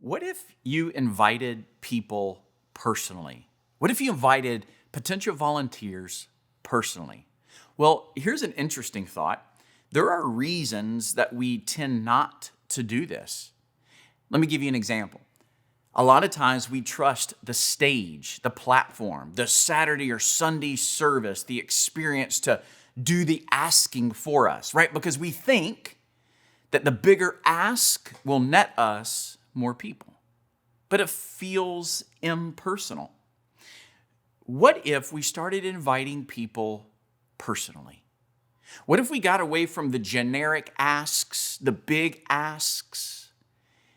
What if you invited people personally? What if you invited potential volunteers personally? Well, here's an interesting thought. There are reasons that we tend not to do this. Let me give you an example. A lot of times we trust the stage, the platform, the Saturday or Sunday service, the experience to do the asking for us, right? Because we think that the bigger ask will net us more people. But it feels impersonal. What if we started inviting people personally? What if we got away from the generic asks, the big asks,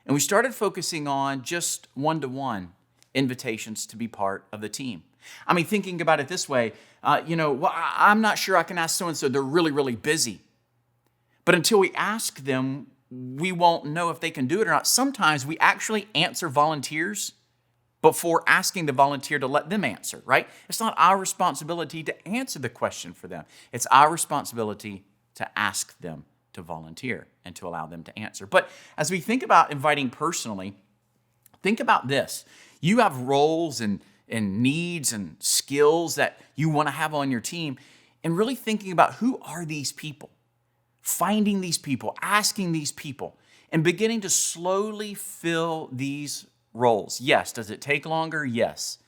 and we started focusing on just one-to-one invitations to be part of the team? I mean, thinking about it this way, I'm not sure I can ask so-and-so. They're really, really busy. But until we ask them, we won't know if they can do it or not. Sometimes we actually answer volunteers before asking the volunteer to let them answer, right? It's not our responsibility to answer the question for them. It's our responsibility to ask them to volunteer and to allow them to answer. But as we think about inviting personally, think about this. You have roles and needs and skills that you want to have on your team, and really thinking about who are these people? Finding these people, asking these people, and beginning to slowly fill these roles. Yes, does it take longer? Yes.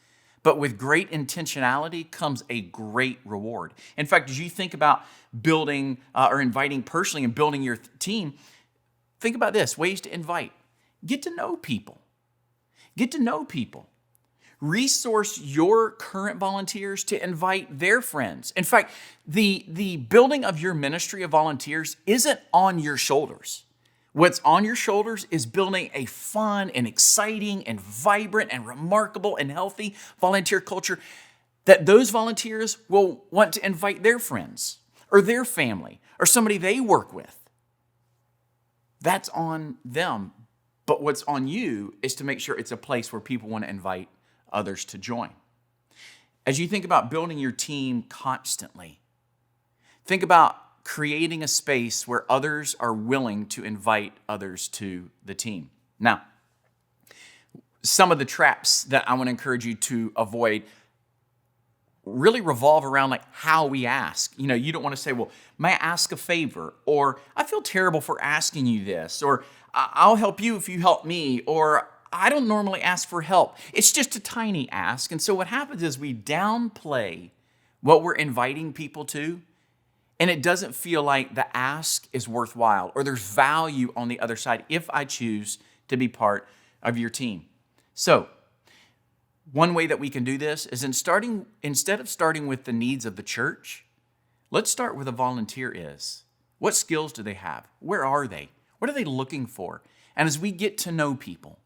But with great intentionality comes a great reward. In fact, as you think about building or inviting personally and building your team, think about this, ways to invite. Get to know people. Get to know people. Resource your current volunteers to invite their friends. In fact, the building of your ministry of volunteers isn't on your shoulders. What's on your shoulders is building a fun and exciting and vibrant and remarkable and healthy volunteer culture that those volunteers will want to invite their friends or their family or somebody they work with. That's on them. But what's on you is to make sure it's a place where people want to invite others to join. As you think about building your team constantly, think about creating a space where others are willing to invite others to the team. Now, some of the traps that I want to encourage you to avoid really revolve around like how we ask. You don't want to say, well, may I ask a favor? Or I feel terrible for asking you this. Or I'll help you if you help me. Or I don't normally ask for help. It's just a tiny ask. And so what happens is we downplay what we're inviting people to, and it doesn't feel like the ask is worthwhile or there's value on the other side if I choose to be part of your team. So one way that we can do this is instead of starting with the needs of the church, let's start where the volunteer is. What skills do they have? Where are they? What are they looking for? And as we get to know people,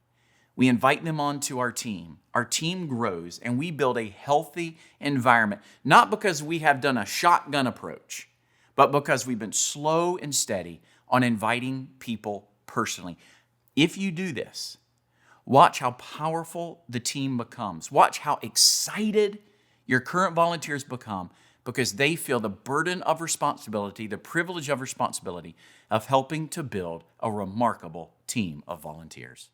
we invite them onto our team. Our team grows and we build a healthy environment, not because we have done a shotgun approach, but because we've been slow and steady on inviting people personally. If you do this, watch how powerful the team becomes. Watch how excited your current volunteers become because they feel the burden of responsibility, the privilege of responsibility of helping to build a remarkable team of volunteers.